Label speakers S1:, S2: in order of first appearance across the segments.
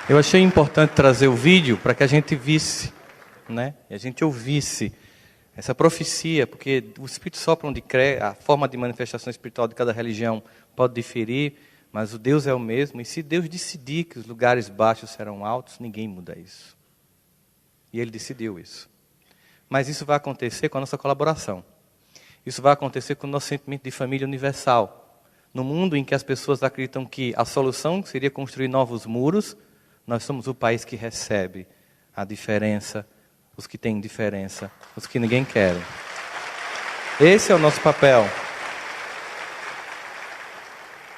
S1: Eu achei importante trazer o vídeo para que a gente visse, né? E a gente ouvisse essa profecia, porque o Espírito sopra onde crê, a forma de manifestação espiritual de cada religião pode diferir, mas o Deus é o mesmo, e se Deus decidir que os lugares baixos serão altos, ninguém muda isso. E Ele decidiu isso. Mas isso vai acontecer com a nossa colaboração. Isso vai acontecer com o nosso sentimento de família universal. No mundo em que as pessoas acreditam que a solução seria construir novos muros, nós somos o país que recebe a diferença, os que têm diferença, os que ninguém quer. Esse é o nosso papel.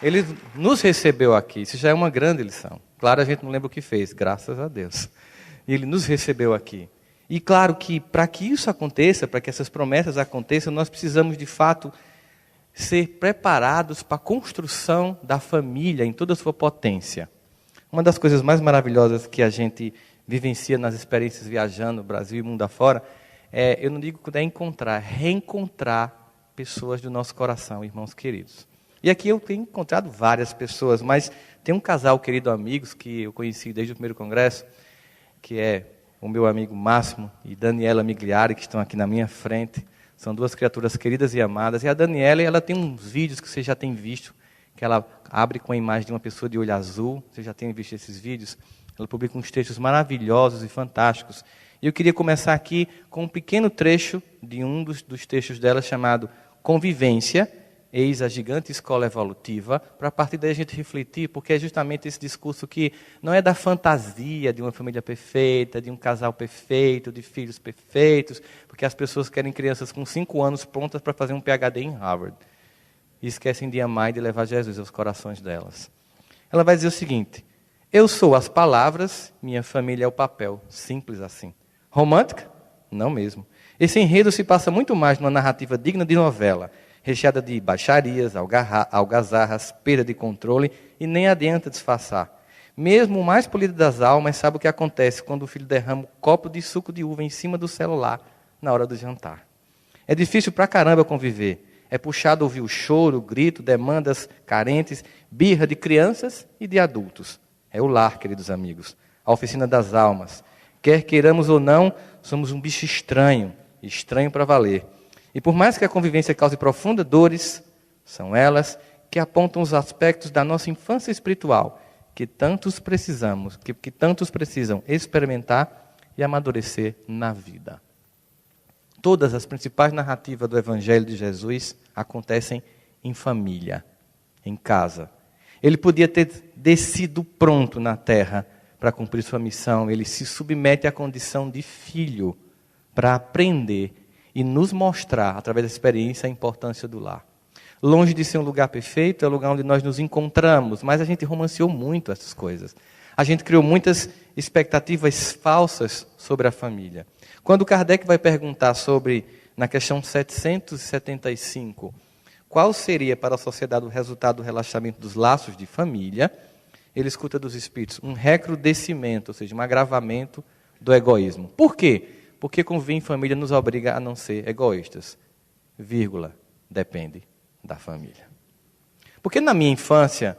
S1: Ele nos recebeu aqui, isso já é uma grande lição. Claro, a gente não lembra o que fez, graças a Deus. Ele nos recebeu aqui. E claro que para que isso aconteça, para que essas promessas aconteçam, nós precisamos de fato ser preparados para a construção da família em toda a sua potência. Uma das coisas mais maravilhosas que a gente vivencia nas experiências viajando, Brasil e mundo afora, eu não digo que é encontrar, reencontrar pessoas do nosso coração, irmãos queridos. E aqui eu tenho encontrado várias pessoas, mas tem um casal querido amigos que eu conheci desde o primeiro congresso, que é o meu amigo Máximo e Daniela Migliari, que estão aqui na minha frente. São duas criaturas queridas e amadas. E a Daniela, ela tem uns vídeos que você já tem visto, que ela abre com a imagem de uma pessoa de olho azul. Você já tem visto esses vídeos? Ela publica uns textos maravilhosos e fantásticos. E eu queria começar aqui com um pequeno trecho de um dos textos dela, chamado Convivência, Eis a Gigante Escola Evolutiva, para a partir daí a gente refletir, porque é justamente esse discurso que não é da fantasia de uma família perfeita, de um casal perfeito, de filhos perfeitos, porque as pessoas querem crianças com 5 anos prontas para fazer um PhD em Harvard. E esquecem de amar e de levar Jesus aos corações delas. Ela vai dizer o seguinte: eu sou as palavras, minha família é o papel. Simples assim. Romântica? Não mesmo. Esse enredo se passa muito mais numa narrativa digna de novela, recheada de baixarias, algazarras, perda de controle, e nem adianta disfarçar. Mesmo o mais polido das almas sabe o que acontece quando o filho derrama um copo de suco de uva em cima do celular na hora do jantar. É difícil pra caramba conviver. É puxado ouvir o choro, o grito, demandas carentes, birra de crianças e de adultos. É o lar, queridos amigos, a oficina das almas. Quer queiramos ou não, somos um bicho estranho, estranho para valer. E por mais que a convivência cause profundas dores, são elas que apontam os aspectos da nossa infância espiritual, que tantos precisamos, que tantos precisam experimentar e amadurecer na vida. Todas as principais narrativas do Evangelho de Jesus acontecem em família, em casa. Ele podia ter descido pronto na terra para cumprir sua missão. Ele se submete à condição de filho para aprender e nos mostrar, através da experiência, a importância do lar. Longe de ser um lugar perfeito, é o lugar onde nós nos encontramos, mas a gente romanceou muito essas coisas. A gente criou muitas expectativas falsas sobre a família. Quando Kardec vai perguntar sobre, na questão 775, qual seria para a sociedade o resultado do relaxamento dos laços de família, ele escuta dos espíritos um recrudescimento, ou seja, um agravamento do egoísmo. Por quê? Porque conviver em família nos obriga a não ser egoístas. Vírgula, depende da família. Porque na minha infância,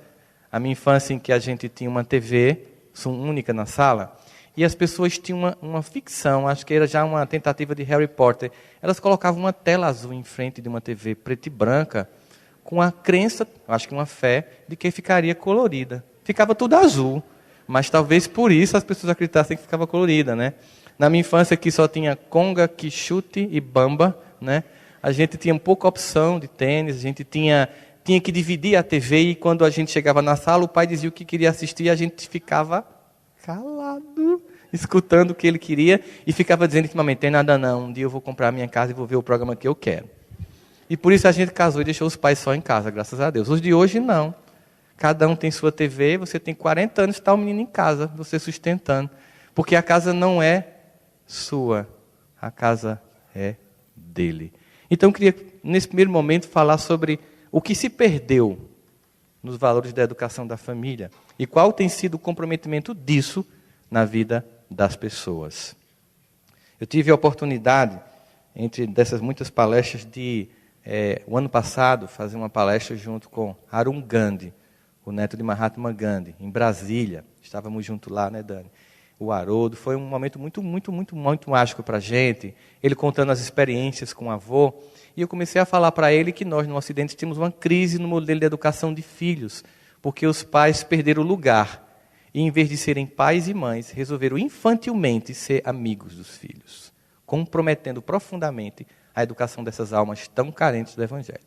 S1: a minha infância em que a gente tinha uma TV única na sala, e as pessoas tinham uma ficção, acho que era já uma tentativa de Harry Potter. Elas colocavam uma tela azul em frente de uma TV preta e branca, com a crença, acho que uma fé, de que ficaria colorida. Ficava tudo azul, mas talvez por isso as pessoas acreditassem que ficava colorida, né? Na minha infância, que só tinha conga, quichute e bamba, né? A gente tinha pouca opção de tênis, a gente tinha que dividir a TV, e quando a gente chegava na sala, o pai dizia o que queria assistir, e a gente ficava calado, escutando o que ele queria, e ficava dizendo que, mamãe, tem nada não, um dia eu vou comprar a minha casa e vou ver o programa que eu quero. E por isso a gente casou e deixou os pais só em casa, graças a Deus. Os de hoje, não. Cada um tem sua TV, você tem 40 anos e está o menino em casa, você sustentando. Porque a casa não é sua, a casa é dele. Então eu queria, nesse primeiro momento, falar sobre o que se perdeu nos valores da educação da família e qual tem sido o comprometimento disso na vida das pessoas. Eu tive a oportunidade, entre dessas muitas palestras, de, o ano passado, fazer uma palestra junto com Arun Gandhi, o neto de Mahatma Gandhi, em Brasília. Estávamos juntos lá, né, Dani? O Haroldo. Foi um momento muito, muito, muito, muito mágico para a gente. Ele contando as experiências com o avô. E eu comecei a falar para ele que nós, no Ocidente, temos uma crise no modelo de educação de filhos. Porque os pais perderam o lugar. E, em vez de serem pais e mães, resolveram infantilmente ser amigos dos filhos, comprometendo profundamente a educação dessas almas tão carentes do Evangelho.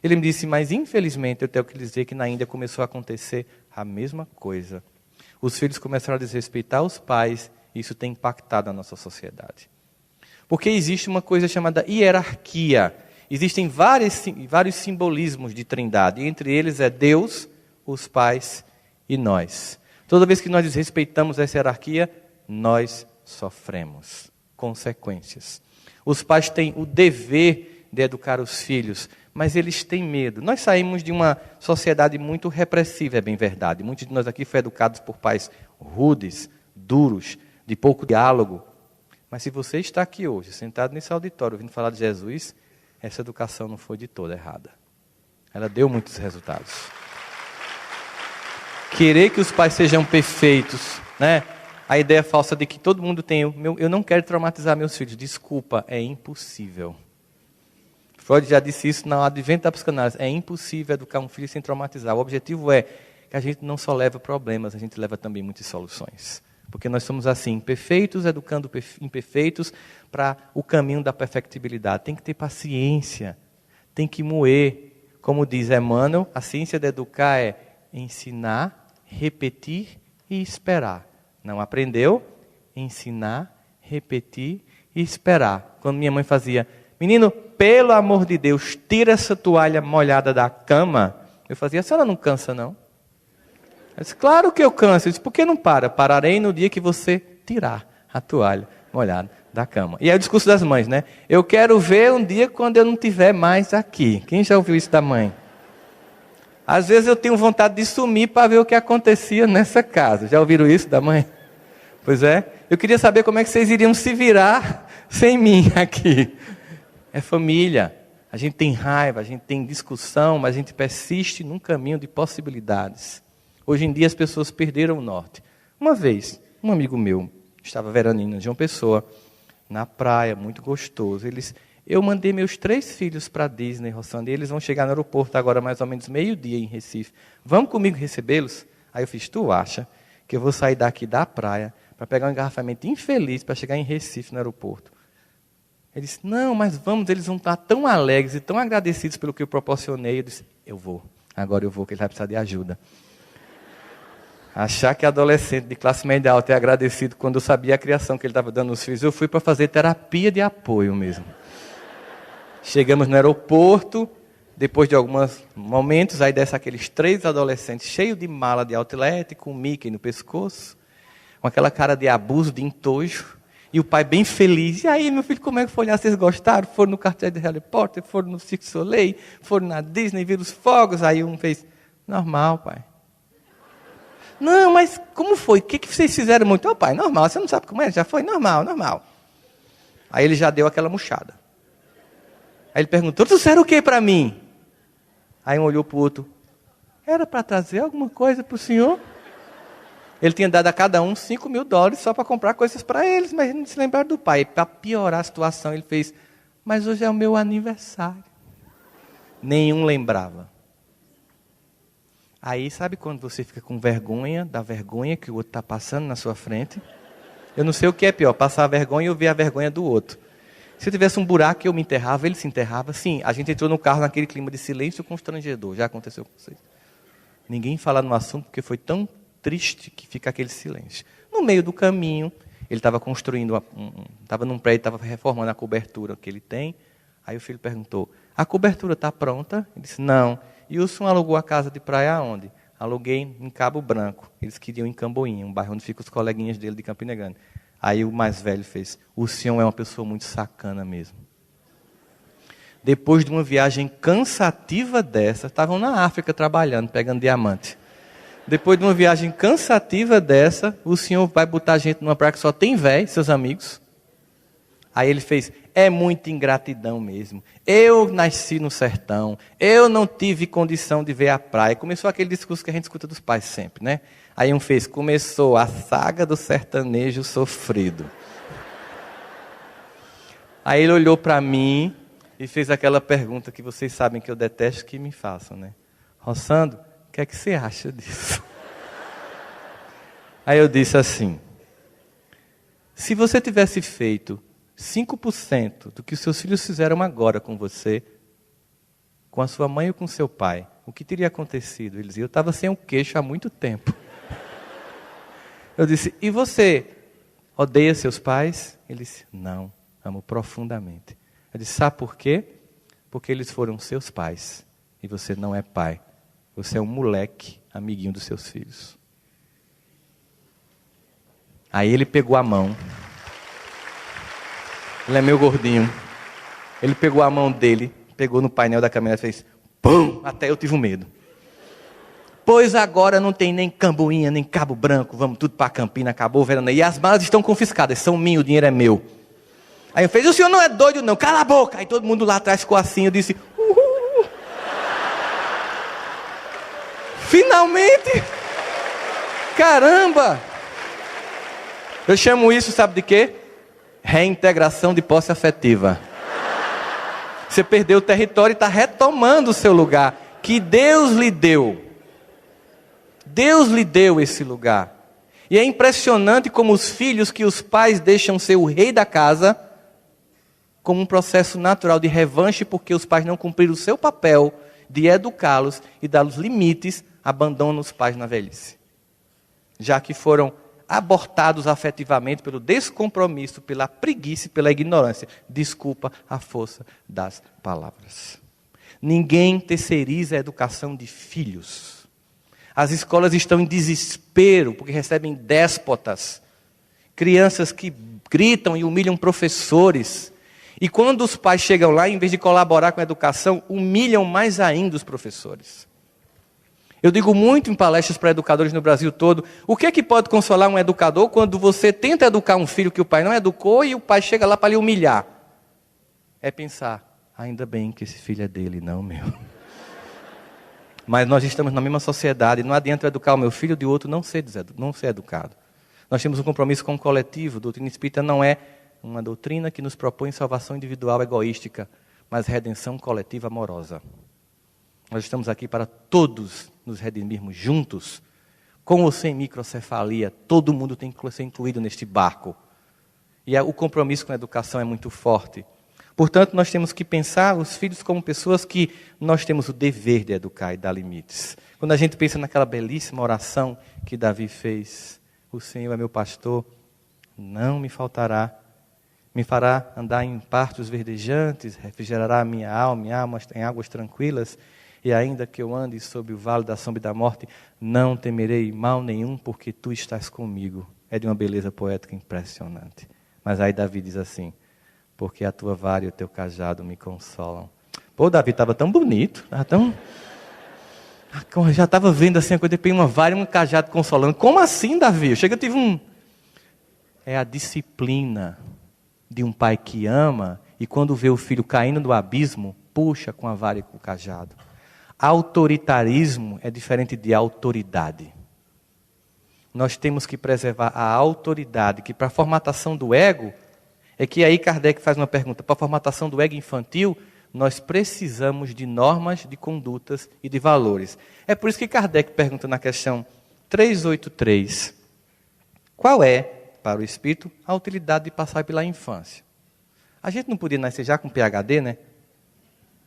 S1: Ele me disse, mas infelizmente eu tenho que dizer que na Índia começou a acontecer a mesma coisa. Os filhos começaram a desrespeitar os pais e isso tem impactado a nossa sociedade. Porque existe uma coisa chamada hierarquia. Existem vários simbolismos de trindade, e entre eles é Deus, os pais e nós. Toda vez que nós desrespeitamos essa hierarquia, nós sofremos consequências. Os pais têm o dever de educar os filhos, mas eles têm medo. Nós saímos de uma sociedade muito repressiva, é bem verdade. Muitos de nós aqui foram educados por pais rudes, duros, de pouco diálogo. Mas se você está aqui hoje, sentado nesse auditório, ouvindo falar de Jesus, essa educação não foi de toda errada. Ela deu muitos resultados. Querer que os pais sejam perfeitos, né? A ideia falsa de que todo mundo tem, eu não quero traumatizar meus filhos. Desculpa, é impossível. Freud já disse isso no advento da psicanálise. É impossível educar um filho sem traumatizar. O objetivo é que a gente não só leva problemas, a gente leva também muitas soluções. Porque nós somos assim, imperfeitos, educando imperfeitos para o caminho da perfectibilidade. Tem que ter paciência, tem que moer. Como diz Emmanuel, a ciência de educar é ensinar, repetir e esperar. Não aprendeu? Ensinar, repetir e esperar. Quando minha mãe fazia, menino, pelo amor de Deus, tira essa toalha molhada da cama. Eu fazia, a senhora não cansa não? Eu disse, claro que eu canso. Eu disse, por que não para? Pararei no dia que você tirar a toalha molhada da cama. E é o discurso das mães, né? Eu quero ver um dia quando eu não estiver mais aqui. Quem já ouviu isso da mãe? Às vezes eu tenho vontade de sumir para ver o que acontecia nessa casa. Já ouviram isso da mãe? Pois é. Eu queria saber como é que vocês iriam se virar sem mim aqui. É família. A gente tem raiva, a gente tem discussão, mas a gente persiste num caminho de possibilidades. Hoje em dia as pessoas perderam o norte. Uma vez, um amigo meu estava veraneando em João Pessoa, na praia, muito gostoso. Eu mandei meus 3 filhos para a Disney, Rossandra, e eles vão chegar no aeroporto agora mais ou menos meio-dia em Recife. Vamos comigo recebê-los? Aí eu fiz, tu acha que eu vou sair daqui da praia para pegar um engarrafamento infeliz para chegar em Recife no aeroporto? Ele disse, não, mas vamos, eles vão estar tão alegres e tão agradecidos pelo que eu proporcionei. Eu disse, eu vou, agora eu vou, que ele vai precisar de ajuda. Achar que adolescente de classe média alta é agradecido quando eu sabia a criação que ele estava dando aos filhos, eu fui para fazer terapia de apoio mesmo. Chegamos no aeroporto, depois de alguns momentos, aí desce aqueles 3 adolescentes cheios de mala de outlet, com o Mickey no pescoço, com aquela cara de abuso, de entojo, e o pai bem feliz. E aí, meu filho, como é que foi lá? Vocês gostaram? Foram no cartel de Harry Potter, foram no Cirque du Soleil, foram na Disney, viram os fogos? Aí um fez, normal, pai. Não, mas como foi? O que vocês fizeram muito? Pai, normal, você não sabe como é? Já foi? Normal, normal. Aí ele já deu aquela murchada. Aí ele perguntou, trouxeram o que para mim? Aí um olhou para o outro, era para trazer alguma coisa para o senhor? Ele tinha dado a cada um $5.000 só para comprar coisas para eles, mas não se lembraram do pai. Para piorar a situação, ele fez, mas hoje é o meu aniversário. Nenhum lembrava. Aí, sabe quando você fica com vergonha, da vergonha que o outro está passando na sua frente? Eu não sei o que é pior, passar a vergonha ou ver a vergonha do outro. Se eu tivesse um buraco, eu me enterrava, ele se enterrava. Sim, a gente entrou no carro naquele clima de silêncio constrangedor. Já aconteceu com vocês? Ninguém fala no assunto porque foi tão triste que fica aquele silêncio. No meio do caminho, ele estava construindo, estava num prédio, estava reformando a cobertura que ele tem. Aí o filho perguntou, a cobertura está pronta? Ele disse, não. E o senhor alugou a casa de praia aonde? Aluguei em Cabo Branco. Eles queriam em Camboinha, um bairro onde ficam os coleguinhas dele de Campina Grande. Aí o mais velho fez, o senhor é uma pessoa muito sacana mesmo. Depois de uma viagem cansativa dessa, estavam na África trabalhando, pegando diamante. Depois de uma viagem cansativa dessa, o senhor vai botar a gente numa praia que só tem véi, seus amigos. Aí ele fez, é muita ingratidão mesmo. Eu nasci no sertão, eu não tive condição de ver a praia. Começou aquele discurso que a gente escuta dos pais sempre, né? Aí um fez, começou a saga do sertanejo sofrido. Aí ele olhou para mim e fez aquela pergunta que vocês sabem que eu detesto que me façam, né? Rossandro, o que é que você acha disso? Aí eu disse assim, se você tivesse feito 5% do que os seus filhos fizeram agora com você, com a sua mãe ou com seu pai, o que teria acontecido? Ele dizia, eu estava sem o queixo há muito tempo. Eu disse, e você odeia seus pais? Ele disse, não, amo profundamente. Eu disse, sabe por quê? Porque eles foram seus pais e você não é pai. Você é um moleque, amiguinho dos seus filhos. Aí ele pegou a mão. Ele é meio gordinho. Ele pegou a mão dele, pegou no painel da caminhonete e fez pum! Até eu tive um medo. Pois agora não tem nem Camboinha, nem Cabo Branco, vamos tudo para Campina, acabou o verão. E as malas estão confiscadas, são minhas, o dinheiro é meu. Aí eu fiz, o senhor não é doido não, cala a boca. Aí todo mundo lá atrás ficou assim, eu disse, uhul. Finalmente! Caramba! Eu chamo isso, sabe de quê? Reintegração de posse afetiva. Você perdeu o território e está retomando o seu lugar, que Deus lhe deu. Deus lhe deu esse lugar. E é impressionante como os filhos que os pais deixam ser o rei da casa, como um processo natural de revanche, porque os pais não cumpriram o seu papel de educá-los e dar-los limites, abandonam os pais na velhice. Já que foram abortados afetivamente pelo descompromisso, pela preguiça e pela ignorância. Desculpa a força das palavras. Ninguém terceiriza a educação de filhos. As escolas estão em desespero, porque recebem déspotas. Crianças que gritam e humilham professores. E quando os pais chegam lá, em vez de colaborar com a educação, humilham mais ainda os professores. Eu digo muito em palestras para educadores no Brasil todo, o que é que pode consolar um educador quando você tenta educar um filho que o pai não educou e o pai chega lá para lhe humilhar? É pensar, ainda bem que esse filho é dele, não meu. Mas nós estamos na mesma sociedade, não adianta eu educar o meu filho de outro não ser educado. Nós temos um compromisso com o coletivo, a doutrina espírita não é uma doutrina que nos propõe salvação individual egoística, mas redenção coletiva amorosa. Nós estamos aqui para todos nos redimirmos juntos, com ou sem microcefalia, todo mundo tem que ser incluído neste barco. E o compromisso com a educação é muito forte. Portanto, nós temos que pensar os filhos como pessoas que nós temos o dever de educar e dar limites. Quando a gente pensa naquela belíssima oração que Davi fez, o Senhor é meu pastor, não me faltará, me fará andar em pastos verdejantes, refrigerará a minha alma em águas tranquilas, e ainda que eu ande sob o vale da sombra e da morte, não temerei mal nenhum, porque tu estás comigo. É de uma beleza poética impressionante. Mas aí Davi diz assim, porque a tua vara e o teu cajado me consolam. Pô, Davi estava tão bonito, estava tão... Eu já estava vendo assim, quando eu peguei uma vara e um cajado consolando. Como assim, Davi? Eu tive um... É a disciplina de um pai que ama e quando vê o filho caindo do abismo, puxa com a vara e com o cajado. Autoritarismo é diferente de autoridade. Nós temos que preservar a autoridade, que para a formatação do ego, é que aí Kardec faz uma pergunta, para a formatação do ego infantil, nós precisamos de normas, de condutas e de valores. É por isso que Kardec pergunta na questão 383, qual é, para o espírito, a utilidade de passar pela infância? A gente não podia nascer já com PhD, né?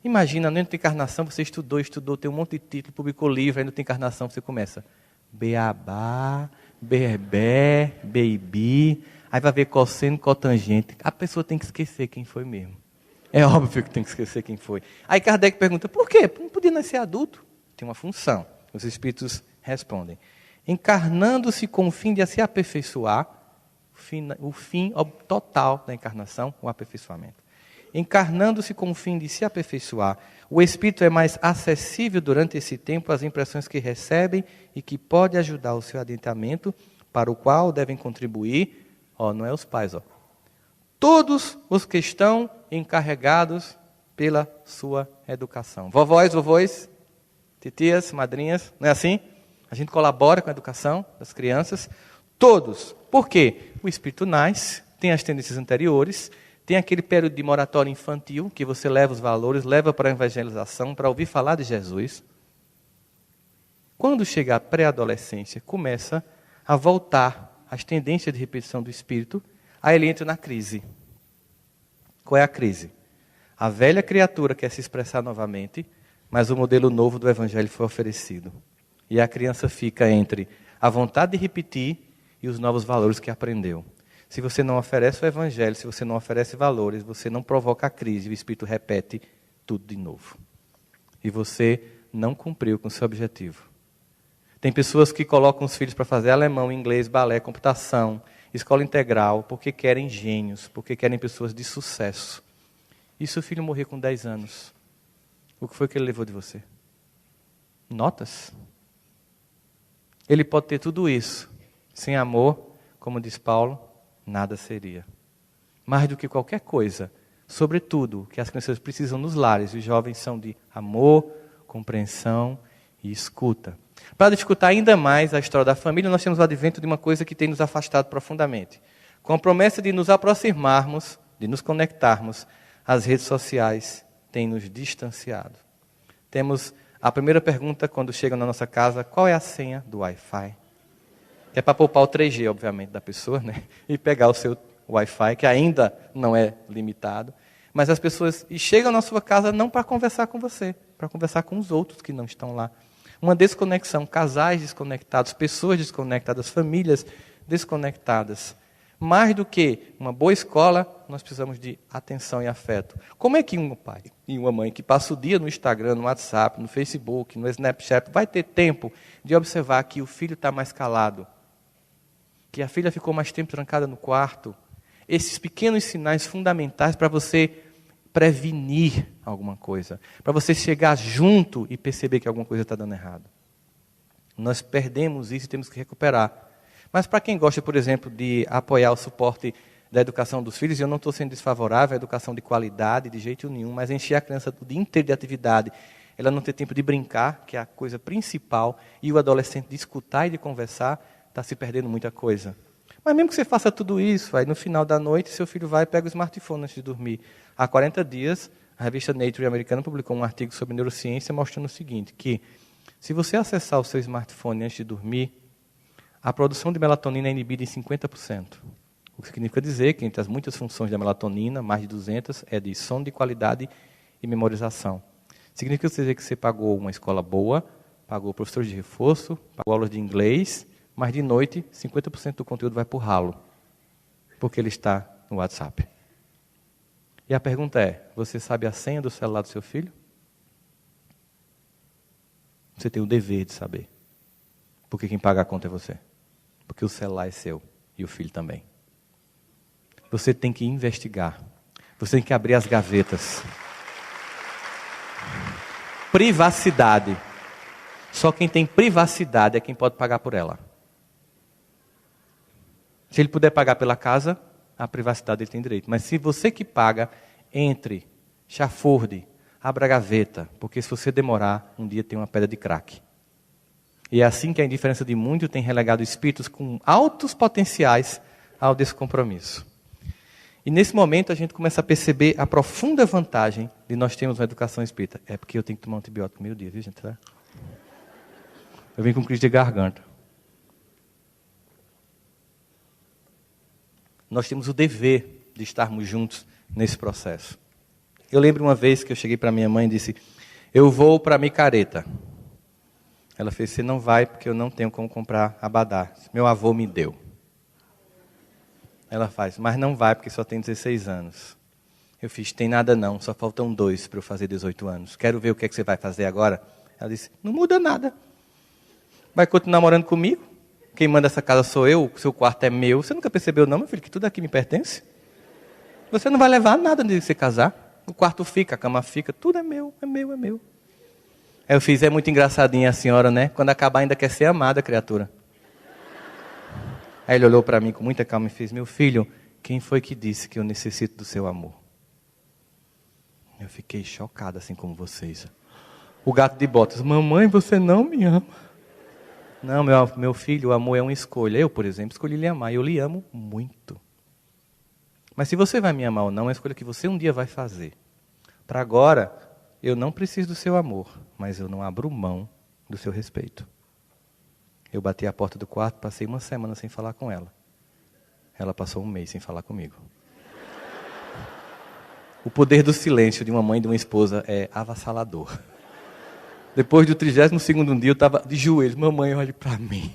S1: Imagina, na outra encarnação, você estudou, tem um monte de título, publicou livro, aí na outra encarnação você começa beabá, berbé, baby, aí vai ver cosseno, cotangente. A pessoa tem que esquecer quem foi mesmo. É óbvio que tem que esquecer quem foi. Aí Kardec pergunta, por quê? Não podia nascer adulto? Tem uma função. Os espíritos respondem. Encarnando-se com o fim de se aperfeiçoar, o fim total da encarnação, o aperfeiçoamento. Encarnando-se com o fim de se aperfeiçoar, o espírito é mais acessível durante esse tempo às impressões que recebem e que pode ajudar o seu adiantamento, para o qual devem contribuir, não é os pais, todos os que estão encarregados pela sua educação. Vovós, titias, madrinhas, não é assim? A gente colabora com a educação das crianças, todos. Por quê? O espírito nasce, tem as tendências anteriores, tem aquele período de moratória infantil, que você leva os valores, leva para a evangelização, para ouvir falar de Jesus. Quando chega a pré-adolescência, começa a voltar as tendências de repetição do espírito, aí ele entra na crise. Qual é a crise? A velha criatura quer se expressar novamente, mas o modelo novo do evangelho foi oferecido. E a criança fica entre a vontade de repetir e os novos valores que aprendeu. Se você não oferece o evangelho, se você não oferece valores, você não provoca a crise, o espírito repete tudo de novo. E você não cumpriu com o seu objetivo. Tem pessoas que colocam os filhos para fazer alemão, inglês, balé, computação, escola integral, porque querem gênios, porque querem pessoas de sucesso. E se o filho morrer com 10 anos, o que foi que ele levou de você? Notas? Ele pode ter tudo isso. Sem amor, como diz Paulo, nada seria. Mais do que qualquer coisa, sobretudo, que as crianças precisam nos lares, os jovens são de amor, compreensão e escuta. Para dificultar ainda mais a história da família, nós temos o advento de uma coisa que tem nos afastado profundamente. Com a promessa de nos aproximarmos, de nos conectarmos, as redes sociais têm nos distanciado. Temos a primeira pergunta quando chegam na nossa casa: qual é a senha do Wi-Fi? Que é para poupar o 3G, obviamente, da pessoa, né? E pegar o seu Wi-Fi, que ainda não é limitado. Mas as pessoas chegam na sua casa não para conversar com você, para conversar com os outros que não estão lá. Uma desconexão, casais desconectados, pessoas desconectadas, famílias desconectadas. Mais do que uma boa escola, nós precisamos de atenção e afeto. Como é que um pai e uma mãe que passa o dia no Instagram, no WhatsApp, no Facebook, no Snapchat, vai ter tempo de observar que o filho está mais calado, que a filha ficou mais tempo trancada no quarto? Esses pequenos sinais fundamentais para você prevenir alguma coisa, para você chegar junto e perceber que alguma coisa está dando errado. Nós perdemos isso e temos que recuperar. Mas para quem gosta, por exemplo, de apoiar o suporte da educação dos filhos, e eu não estou sendo desfavorável à educação de qualidade, de jeito nenhum, mas encher a criança o dia inteiro de atividade, ela não ter tempo de brincar, que é a coisa principal, e o adolescente de escutar e de conversar, está se perdendo muita coisa. Mas mesmo que você faça tudo isso, aí no final da noite, seu filho vai e pega o smartphone antes de dormir. Há 40 dias, a revista Nature americana publicou um artigo sobre neurociência mostrando o seguinte, que se você acessar o seu smartphone antes de dormir, a produção de melatonina é inibida em 50%. O que significa dizer que entre as muitas funções da melatonina, mais de 200, é de sono de qualidade e memorização. Significa dizer que você pagou uma escola boa, pagou professores de reforço, pagou aulas de inglês, mas de noite 50% do conteúdo vai para o ralo, porque ele está no WhatsApp. E a pergunta é, você sabe a senha do celular do seu filho? Você tem o dever de saber. Porque quem paga a conta é você. Porque o celular é seu e o filho também. Você tem que investigar. Você tem que abrir as gavetas. Privacidade. Só quem tem privacidade é quem pode pagar por ela. Se ele puder pagar pela casa, a privacidade ele tem direito. Mas se você que paga, entre, chafurde, abra a gaveta. Porque se você demorar, um dia tem uma pedra de crack. E é assim que a indiferença de muito tem relegado espíritos com altos potenciais ao descompromisso. E nesse momento a gente começa a perceber a profunda vantagem de nós termos uma educação espírita. É porque eu tenho que tomar um antibiótico meio dia, viu gente? Eu vim com crise de garganta. Nós temos o dever de estarmos juntos nesse processo. Eu lembro uma vez que eu cheguei para minha mãe e disse, eu vou para Micareta. Ela fez, você não vai porque eu não tenho como comprar abadá. Meu avô me deu. Ela faz, mas não vai porque só tem 16 anos. Eu fiz, tem nada não, só faltam 2 para eu fazer 18 anos. Quero ver o que é que você vai fazer agora. Ela disse, não muda nada. Vai continuar morando comigo? Quem manda essa casa sou eu, o seu quarto é meu. Você nunca percebeu não, meu filho, que tudo aqui me pertence? Você não vai levar nada de você casar. O quarto fica, a cama fica, tudo é meu, é meu, é meu. Aí eu fiz, é muito engraçadinha a senhora, né? Quando acabar ainda quer ser amada, criatura. Aí ele olhou para mim com muita calma e fez, meu filho, quem foi que disse que eu necessito do seu amor? Eu fiquei chocado, assim como vocês. O gato de botas, mamãe, você não me ama. Não, meu filho, o amor é uma escolha. Eu, por exemplo, escolhi lhe amar e eu lhe amo muito. Mas se você vai me amar ou não, é uma escolha que você um dia vai fazer. Para agora, eu não preciso do seu amor, mas eu não abro mão do seu respeito. Eu bati a porta do quarto, passei uma semana sem falar com ela. Ela passou um mês sem falar comigo. O poder do silêncio de uma mãe e de uma esposa é avassalador. Depois do 32º dia, eu estava de joelhos. Mamãe, olhe para mim.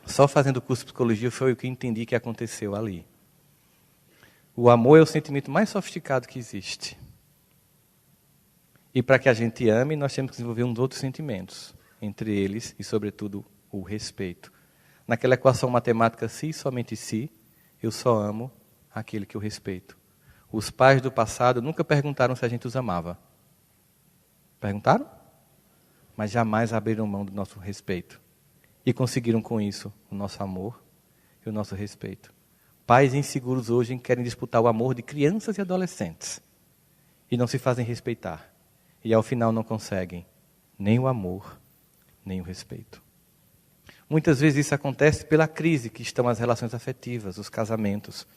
S1: Só fazendo o curso de psicologia foi o que entendi que aconteceu ali. O amor é o sentimento mais sofisticado que existe. E para que a gente ame, nós temos que desenvolver uns outros sentimentos. Entre eles, e sobretudo, o respeito. Naquela equação matemática, se e somente se, eu só amo aquele que eu respeito. Os pais do passado nunca perguntaram se a gente os amava. Perguntaram? Mas jamais abriram mão do nosso respeito. E conseguiram com isso o nosso amor e o nosso respeito. Pais inseguros hoje querem disputar o amor de crianças e adolescentes. E não se fazem respeitar. E ao final não conseguem nem o amor, nem o respeito. Muitas vezes isso acontece pela crise que estão as relações afetivas, os casamentos.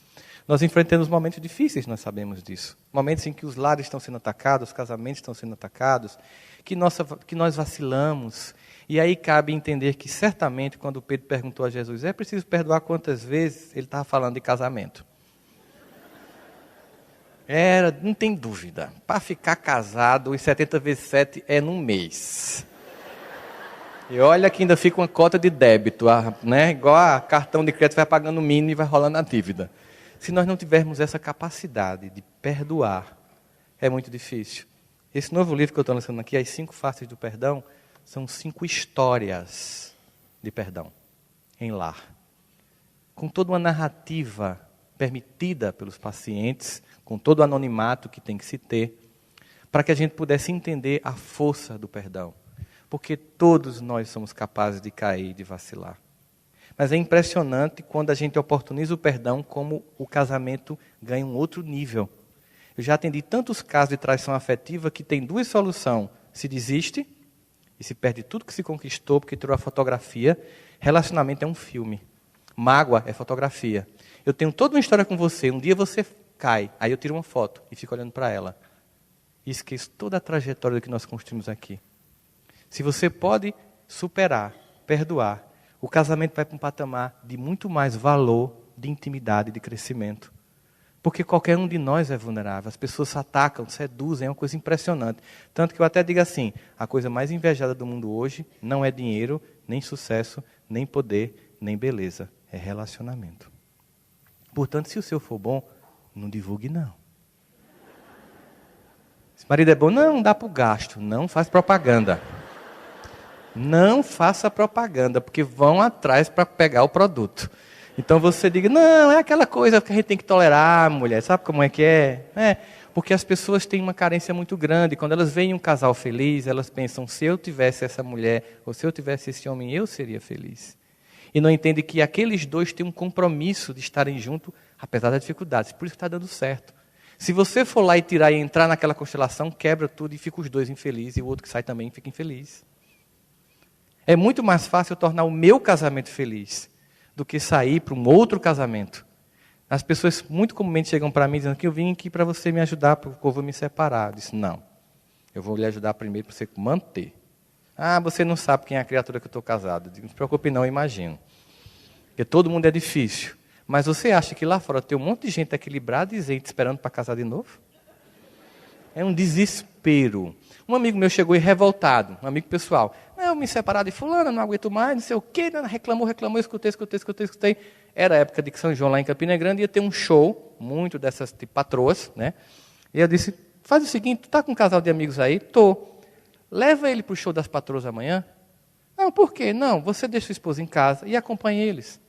S1: Nós enfrentamos momentos difíceis, nós sabemos disso. Momentos em que os lares estão sendo atacados, os casamentos estão sendo atacados, que nós vacilamos. E aí cabe entender que certamente quando Pedro perguntou a Jesus, é preciso perdoar quantas vezes? Ele estava falando de casamento. Não tem dúvida. Para ficar casado, os 70 vezes 7 é num mês. E olha que ainda fica uma cota de débito, né? Igual a cartão de crédito vai pagando o mínimo e vai rolando a dívida. Se nós não tivermos essa capacidade de perdoar, é muito difícil. Esse novo livro que eu estou lançando aqui, As 5 Faces do Perdão, são 5 histórias de perdão em lar. Com toda uma narrativa permitida pelos pacientes, com todo o anonimato que tem que se ter, para que a gente pudesse entender a força do perdão. Porque todos nós somos capazes de cair, de vacilar. Mas é impressionante quando a gente oportuniza o perdão, como o casamento ganha um outro nível. Eu já atendi tantos casos de traição afetiva que tem 2 soluções. Se desiste e se perde tudo que se conquistou porque tirou a fotografia. Relacionamento é um filme. Mágoa é fotografia. Eu tenho toda uma história com você. Um dia você cai, aí eu tiro uma foto e fico olhando para ela. E esqueço toda a trajetória que nós construímos aqui. Se você pode superar, perdoar, o casamento vai para um patamar de muito mais valor, de intimidade, de crescimento. Porque qualquer um de nós é vulnerável. As pessoas se atacam, seduzem, é uma coisa impressionante. Tanto que eu até digo assim, a coisa mais invejada do mundo hoje não é dinheiro, nem sucesso, nem poder, nem beleza. É relacionamento. Portanto, se o seu for bom, não divulgue não. Se o marido é bom, não dá para o gasto, não faz propaganda. Não faça propaganda, porque vão atrás para pegar o produto. Então você diga, não, é aquela coisa que a gente tem que tolerar, mulher, sabe como é que é? Porque as pessoas têm uma carência muito grande. Quando elas veem um casal feliz, elas pensam, se eu tivesse essa mulher, ou se eu tivesse esse homem, eu seria feliz. E não entendem que aqueles dois têm um compromisso de estarem juntos, apesar das dificuldades. Por isso que está dando certo. Se você for lá e tirar e entrar naquela constelação, quebra tudo e fica os dois infelizes, e o outro que sai também fica infeliz. É muito mais fácil eu tornar o meu casamento feliz do que sair para um outro casamento. As pessoas muito comumente chegam para mim dizendo que eu vim aqui para você me ajudar, porque eu vou me separar. Eu disse, não, eu vou lhe ajudar primeiro para você manter. Ah, você não sabe quem é a criatura que eu estou casado. Eu digo, não se preocupe não, eu imagino. Porque todo mundo é difícil. Mas você acha que lá fora tem um monte de gente equilibrada e gente esperando para casar de novo? É um desespero. Um amigo meu chegou revoltado, um amigo pessoal. Eu me separar de fulana, não aguento mais, não sei o quê. Reclamou, escutei. Era a época de São João lá em Campina Grande, ia ter um show, muito dessas de patroas, né? E eu disse, faz o seguinte, tu tá com um casal de amigos aí? Tô. Leva ele para o show das patroas amanhã. Não, por quê? Não, você deixa sua esposa em casa e acompanha eles.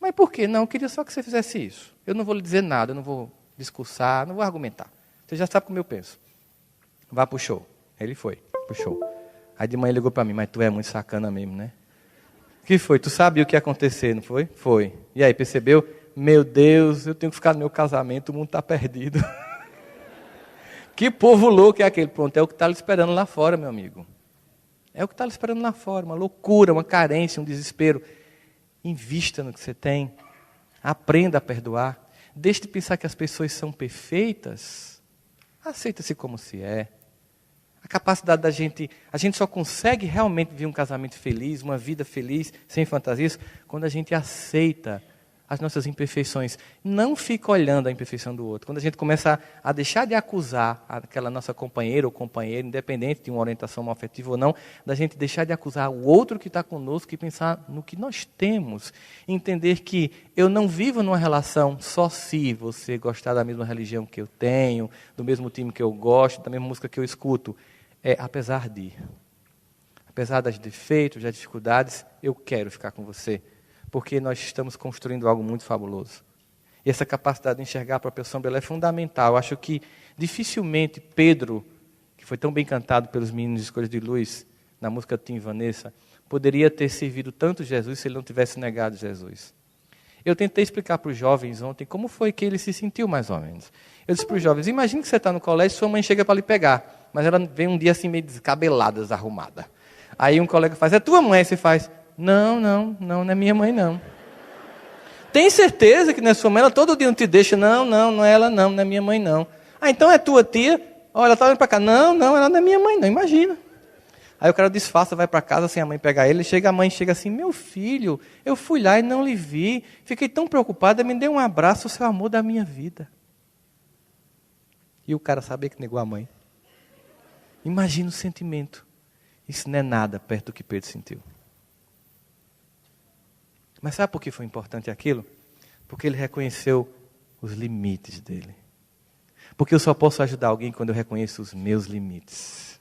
S1: Mas por quê? Não, eu queria só que você fizesse isso. Eu não vou lhe dizer nada, eu não vou discursar, não vou argumentar. Você já sabe como eu penso. Vá para o show. Ele foi para o show. Aí de manhã ele ligou para mim, mas tu é muito sacana mesmo, né? O que foi? Tu sabia o que ia acontecer, não foi? Foi. E aí, percebeu? Meu Deus, eu tenho que ficar no meu casamento, o mundo está perdido. Que povo louco é aquele? Pronto, é o que está lhe esperando lá fora, meu amigo. É o que está esperando lá fora, uma loucura, uma carência, um desespero. Invista no que você tem. Aprenda a perdoar. Deixe de pensar que as pessoas são perfeitas. Aceita-se como se é. A capacidade da gente... A gente só consegue realmente viver um casamento feliz, uma vida feliz, sem fantasias, quando a gente aceita as nossas imperfeições. Não fica olhando a imperfeição do outro. Quando a gente começa a deixar de acusar aquela nossa companheira ou companheiro, independente de uma orientação afetiva ou não, da gente deixar de acusar o outro que está conosco e pensar no que nós temos. Entender que eu não vivo numa relação só se você gostar da mesma religião que eu tenho, do mesmo time que eu gosto, da mesma música que eu escuto. Apesar das defeitos, das dificuldades, eu quero ficar com você. Porque nós estamos construindo algo muito fabuloso. E essa capacidade de enxergar a própria sombra ela é fundamental. Eu acho que dificilmente Pedro, que foi tão bem cantado pelos meninos de Escolhas de Luz, na música Tim e Vanessa, poderia ter servido tanto Jesus se ele não tivesse negado Jesus. Eu tentei explicar para os jovens ontem como foi que ele se sentiu mais ou menos. Eu disse para os jovens, imagine que você está no colégio, sua mãe chega para lhe pegar, mas ela vem um dia assim meio descabelada, desarrumada. Aí um colega faz, é tua mãe? Aí você faz, não é minha mãe não. Tem certeza que não é sua mãe? Ela todo dia não te deixa, não é ela não é minha mãe não. Ah, então é tua tia? Olha, ela está vindo para cá, não, ela não é minha mãe não, imagina. Aí o cara disfarça, vai para casa sem a mãe pegar ele, a mãe chega assim, meu filho, eu fui lá e não lhe vi, fiquei tão preocupada, me dê um abraço, o seu amor da minha vida. E o cara sabia que negou a mãe. Imagina o sentimento. Isso não é nada perto do que Pedro sentiu. Mas sabe por que foi importante aquilo? Porque ele reconheceu os limites dele. Porque eu só posso ajudar alguém quando eu reconheço os meus limites.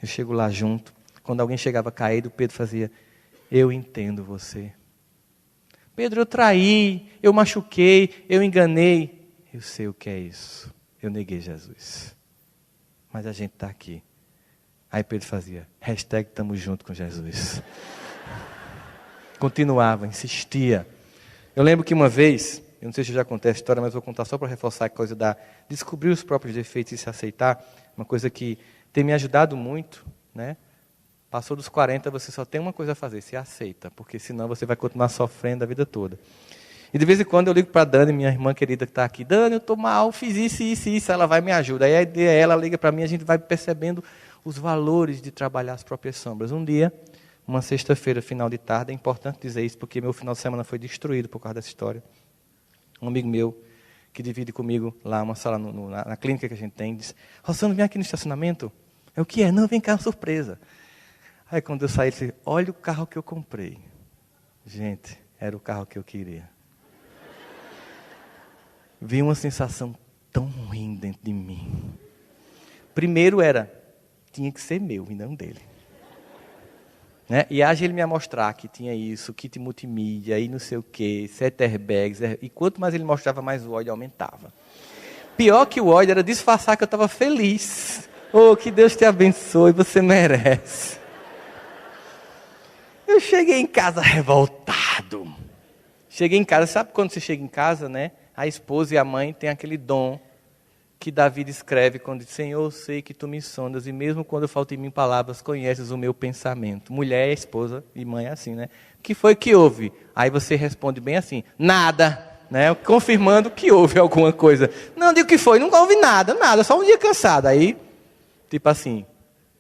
S1: Eu chego lá junto. Quando alguém chegava caído, Pedro fazia, eu entendo você. Pedro, eu traí, eu machuquei, eu enganei. Eu sei o que é isso. Eu neguei Jesus. Mas a gente está aqui. Aí Pedro fazia, #estamos junto com Jesus. Continuava, insistia. Eu lembro que uma vez, eu não sei se já contei a história, mas vou contar só para reforçar a coisa da descobrir os próprios defeitos e se aceitar. Uma coisa que tem me ajudado muito, né? Passou dos 40, você só tem uma coisa a fazer, se aceita, porque senão você vai continuar sofrendo a vida toda. E de vez em quando eu ligo para a Dani, minha irmã querida que está aqui, Dani, eu estou mal, fiz isso, ela vai me ajudar. Aí a ideia é ela liga para mim, a gente vai percebendo os valores de trabalhar as próprias sombras. Um dia, uma sexta-feira, final de tarde, é importante dizer isso, porque meu final de semana foi destruído por causa dessa história. Um amigo meu, que divide comigo lá uma sala na clínica que a gente tem, disse, Rossano, vem aqui no estacionamento. O que é? Não, vem cá, uma surpresa. Aí quando eu saí, ele disse, olha o carro que eu comprei. Gente, era o carro que eu queria. Vi uma sensação tão ruim dentro de mim. Primeiro tinha que ser meu e não dele. Né? E aí ele me ia mostrar que tinha isso, kit multimídia, e não sei o quê, 7 airbags, e quanto mais ele mostrava, mais o ódio aumentava. Pior que o ódio era disfarçar que eu estava feliz. Oh, que Deus te abençoe, você merece. Eu cheguei em casa revoltado. Cheguei em casa, sabe quando você chega em casa, né? A esposa e a mãe têm aquele dom que Davi descreve quando diz, Senhor, eu sei que tu me sondas, e mesmo quando faltam em mim palavras, conheces o meu pensamento. Mulher é esposa e mãe é assim, né? O que foi que houve? Aí você responde bem assim, nada, né? Confirmando que houve alguma coisa. Não, digo que foi, não houve nada, só um dia cansado. Aí, tipo assim,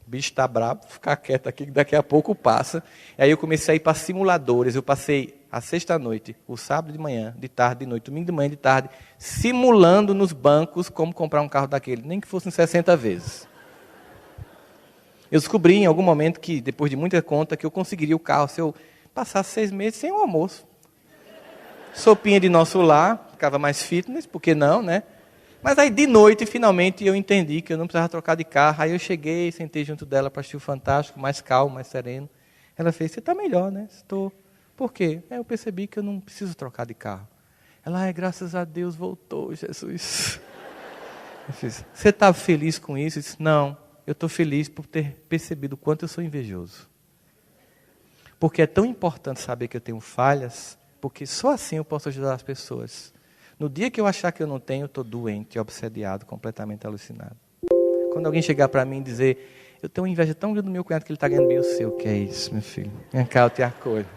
S1: o bicho está bravo, ficar quieto aqui, que daqui a pouco passa. Aí eu comecei a ir para simuladores, eu passei a sexta-noite, o sábado de manhã, de tarde, de noite, domingo de manhã, de tarde, simulando nos bancos como comprar um carro daquele, nem que fossem 60 vezes. Eu descobri em algum momento que, depois de muita conta, que eu conseguiria o carro se eu passasse 6 meses sem o almoço. Sopinha de nosso lar, ficava mais fitness, por que não, né? Mas aí de noite, finalmente, eu entendi que eu não precisava trocar de carro. Aí eu cheguei, sentei junto dela para assistir o Fantástico, mais calmo, mais sereno. Ela fez, você está melhor, né? Estou. Por quê? Eu percebi que eu não preciso trocar de carro. Ela, graças a Deus, voltou, Jesus. Eu fiz, você está feliz com isso? Eu disse, não, eu estou feliz por ter percebido o quanto eu sou invejoso. Porque é tão importante saber que eu tenho falhas, porque só assim eu posso ajudar as pessoas. No dia que eu achar que eu não tenho, eu estou doente, obsediado, completamente alucinado. Quando alguém chegar para mim e dizer, Eu tenho uma inveja tão grande do meu cunhado que ele está ganhando bem o seu. O que é isso, meu filho? Vem cá, eu te acolho.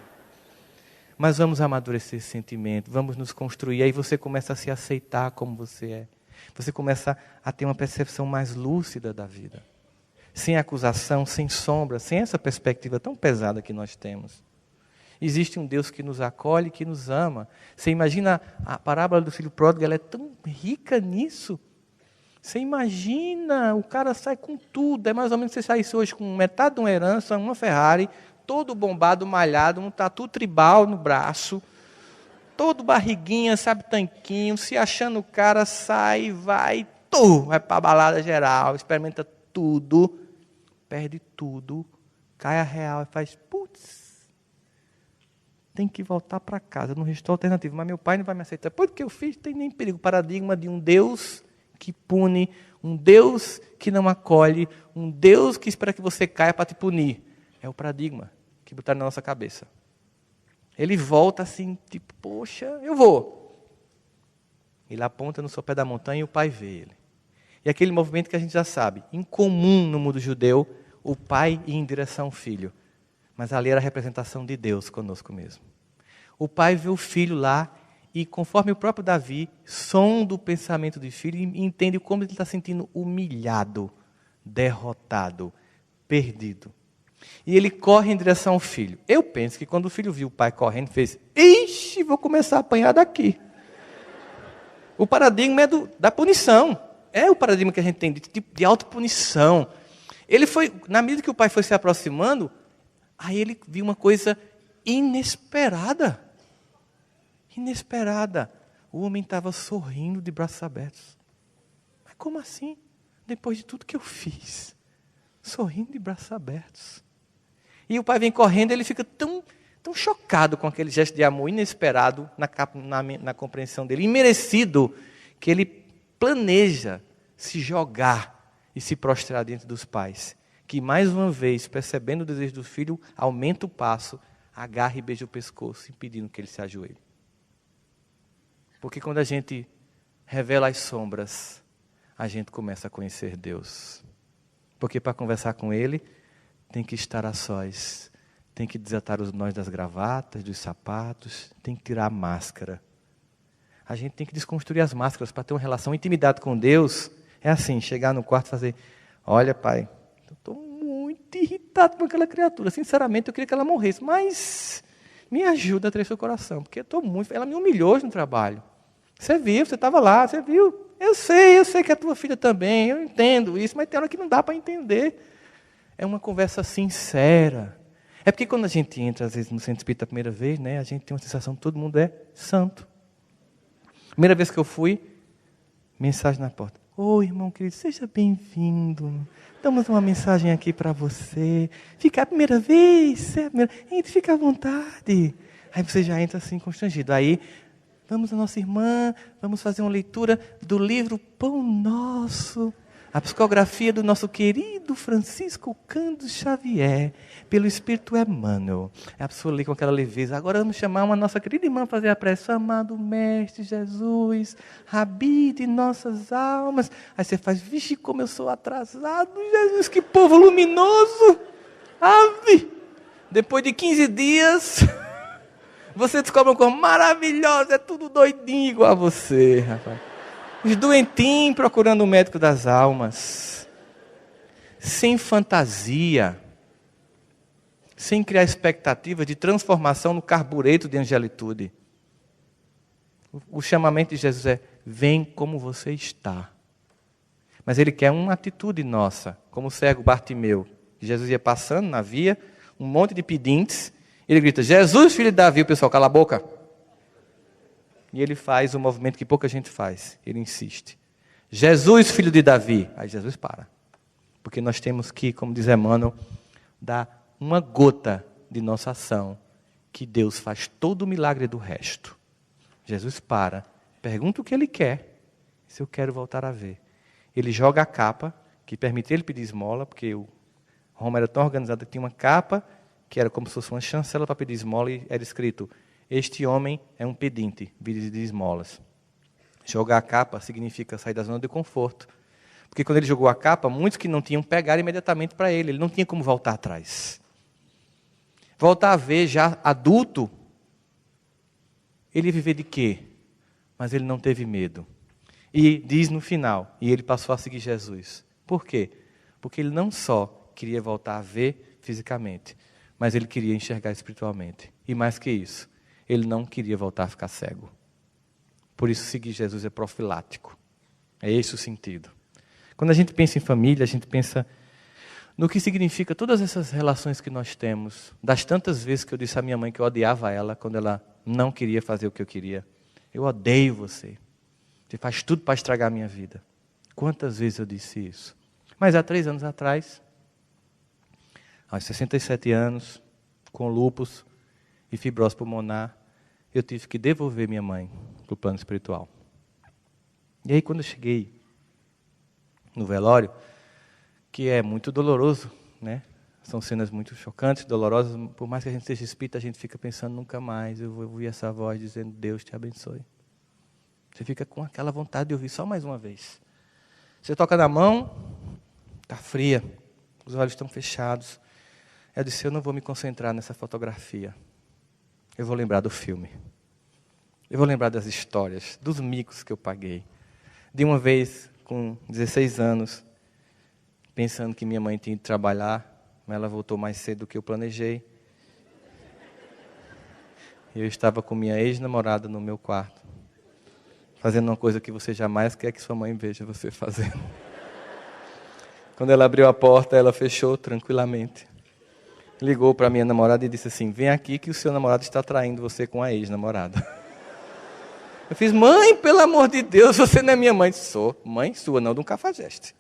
S1: Mas vamos amadurecer esse sentimento, vamos nos construir. Aí você começa a se aceitar como você é. Você começa a ter uma percepção mais lúcida da vida. Sem acusação, sem sombra, sem essa perspectiva tão pesada que nós temos. Existe um Deus que nos acolhe, que nos ama. Você imagina a parábola do filho pródigo, ela é tão rica nisso. Você imagina, o cara sai com tudo. É mais ou menos você saísse hoje com metade de uma herança, uma Ferrari, todo bombado, malhado, um tatu tribal no braço, todo barriguinha, sabe, tanquinho, se achando o cara, sai, vai para a balada geral, experimenta tudo, perde tudo, cai a real e faz, putz, tem que voltar para casa, não restou alternativa, mas meu pai não vai me aceitar. Depois do que eu fiz, tem nem perigo. Paradigma de um Deus que pune, um Deus que não acolhe, um Deus que espera que você caia para te punir. É o paradigma que botaram na nossa cabeça. Ele volta assim, tipo, poxa, eu vou. Ele aponta no sopé da montanha e o pai vê ele. E aquele movimento que a gente já sabe, incomum no mundo judeu, o pai ir em direção ao filho. Mas ali era a representação de Deus conosco mesmo. O pai vê o filho lá e, conforme o próprio Davi, sonda o pensamento do filho e entende como ele está sentindo humilhado, derrotado, perdido. E ele corre em direção ao filho. Eu penso que quando o filho viu o pai correndo, fez, ixi, vou começar a apanhar daqui. O paradigma é da punição. É o paradigma que a gente tem de autopunição. Ele foi, na medida que o pai foi se aproximando, aí ele viu uma coisa inesperada. Inesperada. O homem estava sorrindo de braços abertos. Mas como assim? Depois de tudo que eu fiz. Sorrindo de braços abertos. E o pai vem correndo e ele fica tão chocado com aquele gesto de amor inesperado na compreensão dele, imerecido, que ele planeja se jogar e se prostrar diante dos pais. Que mais uma vez, percebendo o desejo do filho, aumenta o passo, agarra e beija o pescoço, impedindo que ele se ajoelhe. Porque quando a gente revela as sombras, a gente começa a conhecer Deus. Porque para conversar com Ele, tem que estar a sós, tem que desatar os nós das gravatas, dos sapatos, tem que tirar a máscara. A gente tem que desconstruir as máscaras para ter uma relação, intimidade com Deus. É assim, chegar no quarto e fazer, olha pai, eu estou muito irritado com aquela criatura, sinceramente eu queria que ela morresse, mas me ajuda a ter seu coração, porque eu estou muito, ela me humilhou hoje no trabalho. Você viu, você estava lá, você viu, eu sei que é tua filha também, eu entendo isso, mas tem hora que não dá para entender. É uma conversa sincera. É porque quando a gente entra, às vezes, no centro espírita a primeira vez, né, a gente tem uma sensação que todo mundo é santo. Primeira vez que eu fui, mensagem na porta. Oi, irmão querido, seja bem-vindo. Damos uma mensagem aqui para você. Fica a primeira vez, entre, fica à vontade. Aí você já entra assim, constrangido. Aí, vamos a nossa irmã, vamos fazer uma leitura do livro Pão Nosso. A psicografia do nosso querido Francisco Cândido Xavier, pelo Espírito Emmanuel. A pessoa lê com aquela leveza. Agora vamos chamar uma nossa querida irmã a fazer a prece. Amado Mestre Jesus, Rabi de nossas almas. Aí você faz, vixe, como eu sou atrasado. Jesus, que povo luminoso. Ave! Depois de 15 dias, você descobre uma coisa maravilhosa. É tudo doidinho igual a você, rapaz. Os doentinhos procurando o médico das almas. Sem fantasia. Sem criar expectativa de transformação no carbureto de angelitude. O chamamento de Jesus é, vem como você está. Mas ele quer uma atitude nossa. Como o cego Bartimeu. Jesus ia passando na via, um monte de pedintes. Ele grita, Jesus, filho de Davi. O pessoal, cala a boca. E ele faz um movimento que pouca gente faz. Ele insiste. Jesus, filho de Davi. Aí Jesus para. Porque nós temos que, como diz Emmanuel, dar uma gota de nossa ação, que Deus faz todo o milagre do resto. Jesus para, pergunta o que ele quer, se eu quero voltar a ver. Ele joga a capa, que permite ele pedir esmola, porque o Roma era tão organizado que tinha uma capa, que era como se fosse uma chancela para pedir esmola, e era escrito, este homem é um pedinte, vive de esmolas. Jogar a capa significa sair da zona de conforto. Porque quando ele jogou a capa, muitos que não tinham pegaram imediatamente para ele. Ele não tinha como voltar atrás. Voltar a ver já adulto, ele ia viver de quê? Mas ele não teve medo. E diz no final, e ele passou a seguir Jesus. Por quê? Porque ele não só queria voltar a ver fisicamente, mas ele queria enxergar espiritualmente. E mais que isso, ele não queria voltar a ficar cego. Por isso seguir Jesus é profilático. É esse o sentido. Quando a gente pensa em família, a gente pensa no que significa todas essas relações que nós temos. Das tantas vezes que eu disse à minha mãe que eu odiava ela, quando ela não queria fazer o que eu queria. Eu odeio você. Você faz tudo para estragar a minha vida. Quantas vezes eu disse isso? Mas há 3 anos atrás, aos 67 anos, com lúpus e fibrose pulmonar, eu tive que devolver minha mãe para o plano espiritual. E aí quando eu cheguei no velório, que é muito doloroso, né? São cenas muito chocantes, dolorosas, por mais que a gente seja espírita, a gente fica pensando, nunca mais eu vou ouvir essa voz dizendo, Deus te abençoe. Você fica com aquela vontade de ouvir só mais uma vez. Você toca na mão, está fria, os olhos estão fechados. Eu disse, eu não vou me concentrar nessa fotografia. Eu vou lembrar do filme. Eu vou lembrar das histórias, dos micos que eu paguei. De uma vez, com 16 anos, pensando que minha mãe tinha ido trabalhar, mas ela voltou mais cedo do que eu planejei. Eu estava com minha ex-namorada no meu quarto, fazendo uma coisa que você jamais quer que sua mãe veja você fazendo. Quando ela abriu a porta, ela fechou tranquilamente. Ligou para minha namorada e disse assim, vem aqui que o seu namorado está traindo você com a ex-namorada. Eu fiz, mãe, pelo amor de Deus, você não é minha mãe. Sou mãe sua, não de um cafajeste.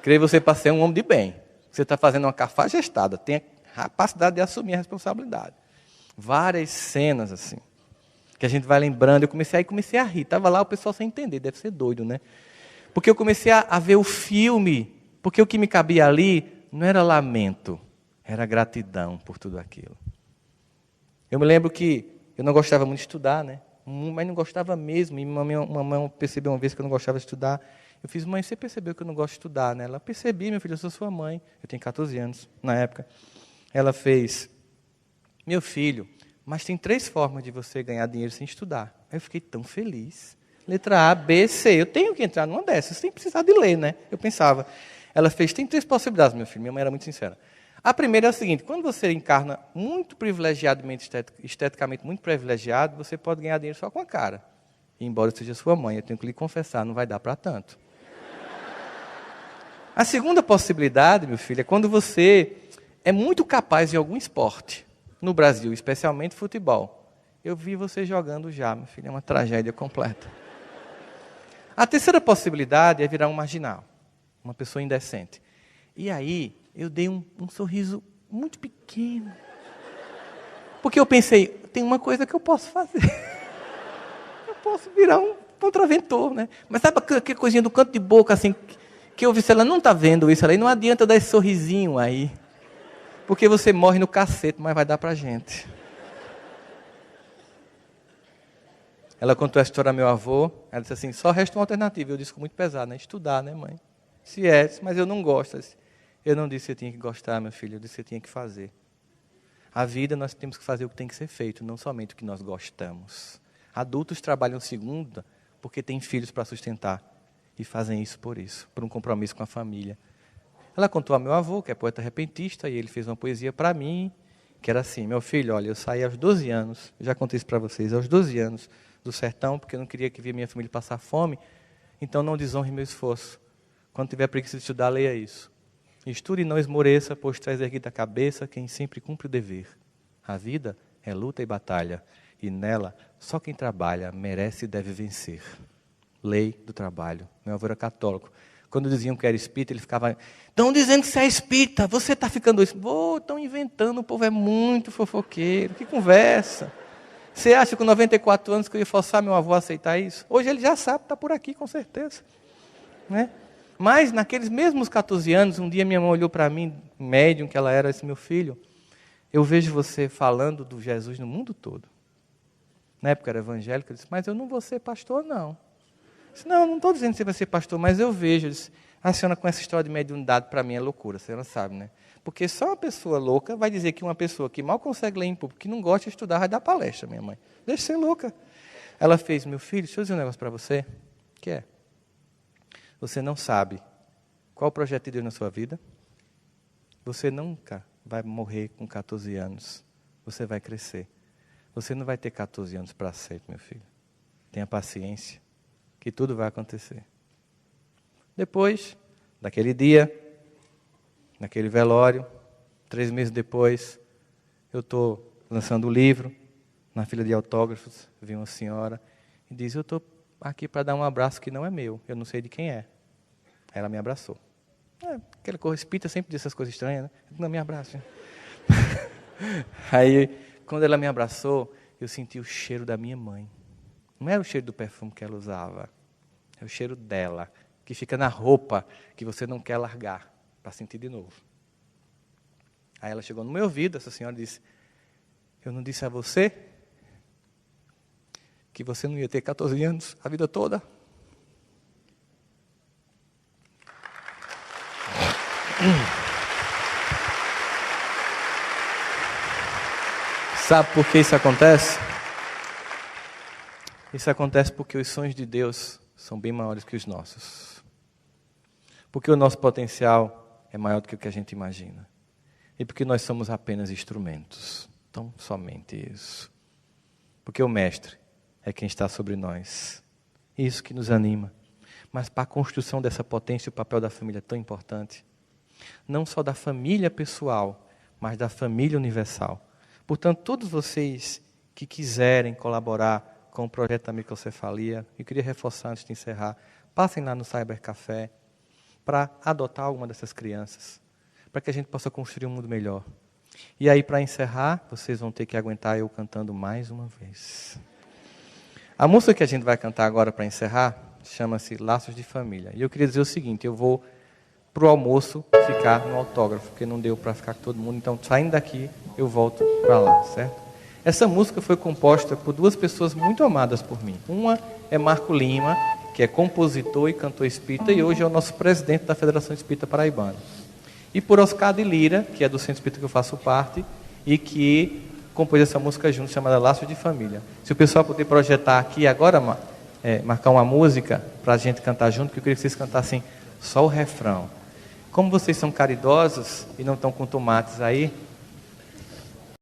S1: Creio você para ser um homem de bem. Você está fazendo uma cafajestada, tem a capacidade de assumir a responsabilidade. Várias cenas assim, que a gente vai lembrando. Eu comecei a rir. Estava lá o pessoal sem entender, deve ser doido, né? Porque eu comecei a ver o filme, porque o que me cabia ali não era lamento, era gratidão por tudo aquilo. Eu me lembro que eu não gostava muito de estudar, né? Mas não gostava mesmo. E mamãe percebeu uma vez que eu não gostava de estudar. Eu fiz, mãe, você percebeu que eu não gosto de estudar, né? Ela, percebi, meu filho, eu sou sua mãe. Eu tinha 14 anos na época. Ela fez, meu filho, mas tem 3 formas de você ganhar dinheiro sem estudar. Aí eu fiquei tão feliz. Letra A, B, C. Eu tenho que entrar numa dessas, sem precisar de ler, né? Eu pensava. Ela fez, tem 3 possibilidades, meu filho. Minha mãe era muito sincera. A primeira é a seguinte, quando você encarna muito privilegiadamente, esteticamente muito privilegiado, você pode ganhar dinheiro só com a cara. E embora eu seja sua mãe, eu tenho que lhe confessar, não vai dar para tanto. A segunda possibilidade, meu filho, é quando você é muito capaz em algum esporte, no Brasil, especialmente futebol. Eu vi você jogando já, meu filho, é uma tragédia completa. A terceira possibilidade é virar um marginal, uma pessoa indecente. E aí, eu dei um sorriso muito pequeno. Porque eu pensei, tem uma coisa que eu posso fazer. Eu posso virar um contraventor, né? Mas sabe aquela coisinha do canto de boca, assim, que eu vi, se ela não está vendo isso ali, não adianta dar esse sorrisinho aí. Porque você morre no cacete, mas vai dar pra gente. Ela contou a história ao meu avô, ela disse assim, só resta uma alternativa. Eu disse com muito pesado, né? Estudar, né, mãe? Se é, mas eu não gosto. Eu não disse que você tinha que gostar, meu filho, eu disse que você tinha que fazer. A vida nós temos que fazer o que tem que ser feito, não somente o que nós gostamos. Adultos trabalham segunda porque têm filhos para sustentar. E fazem isso, por um compromisso com a família. Ela contou ao meu avô, que é poeta repentista, e ele fez uma poesia para mim, que era assim, meu filho, olha, eu saí aos 12 anos, já contei isso para vocês, aos 12 anos do sertão, porque eu não queria que via minha família passar fome, então não desonre meu esforço. Quando tiver preguiça de estudar, leia isso. Estude e não esmoreça, pois traz erguida a cabeça quem sempre cumpre o dever. A vida é luta e batalha, e nela só quem trabalha merece e deve vencer. Lei do trabalho. Meu avô era católico. Quando diziam que era espírita, ele ficava, estão dizendo que você é espírita, você está ficando isso. Estão inventando, o povo é muito fofoqueiro, que conversa. Você acha que com 94 anos que eu ia forçar meu avô a aceitar isso? Hoje ele já sabe, está por aqui com certeza. Né? Mas naqueles mesmos 14 anos, um dia minha mãe olhou para mim, médium que ela era, disse, meu filho, eu vejo você falando do Jesus no mundo todo. Na época era evangélica, eu disse, mas eu não vou ser pastor não. Disse, não estou dizendo que você vai ser pastor, mas eu vejo. Eu disse, a senhora com essa história de mediunidade para mim é loucura, a senhora sabe, né? Porque só uma pessoa louca vai dizer que uma pessoa que mal consegue ler em público, que não gosta de estudar, vai dar palestra, minha mãe. Deixa de ser louca. Ela fez, meu filho, deixa eu dizer um negócio para você. Que é? Você não sabe qual o projeto de Deus na sua vida. Você nunca vai morrer com 14 anos. Você vai crescer. Você não vai ter 14 anos para sempre, meu filho. Tenha paciência, que tudo vai acontecer. Depois, daquele dia, naquele velório, 3 meses depois, eu estou lançando o livro, na fila de autógrafos, vi uma senhora e diz, eu estou aqui para dar um abraço que não é meu, eu não sei de quem é. Ela me abraçou. Aquela coisa espírita sempre diz essas coisas estranhas, né? Não me abraça. Aí, quando ela me abraçou, eu senti o cheiro da minha mãe. Não era o cheiro do perfume que ela usava, é o cheiro dela, que fica na roupa, que você não quer largar, para sentir de novo. Aí ela chegou no meu ouvido, essa senhora disse, eu não disse a você que você não ia ter 14 anos a vida toda? Sabe por que isso acontece? Isso acontece porque os sonhos de Deus são bem maiores que os nossos. Porque o nosso potencial é maior do que o que a gente imagina. E porque nós somos apenas instrumentos. Então, somente isso. Porque o Mestre é quem está sobre nós. Isso que nos anima. Mas para a construção dessa potência, o papel da família é tão importante. Não só da família pessoal, mas da família universal. Portanto, todos vocês que quiserem colaborar com o projeto da microcefalia, eu queria reforçar antes de encerrar, passem lá no Cybercafé para adotar alguma dessas crianças, para que a gente possa construir um mundo melhor. E aí, para encerrar, vocês vão ter que aguentar eu cantando mais uma vez. A música que a gente vai cantar agora para encerrar chama-se Laços de Família. E eu queria dizer o seguinte, eu vou para o almoço ficar no autógrafo, porque não deu para ficar com todo mundo, então saindo daqui eu volto para lá, certo? Essa música foi composta por 2 pessoas muito amadas por mim. Uma é Marco Lima, que é compositor e cantor espírita, e hoje é o nosso presidente da Federação Espírita Paraibana. E por Oscar de Lira, que é do Centro Espírita que eu faço parte, e que compôs essa música junto, chamada Laços de Família. Se o pessoal puder projetar aqui agora, marcar uma música para a gente cantar junto, que eu queria que vocês cantassem só o refrão. Como vocês são caridosos e não estão com tomates aí,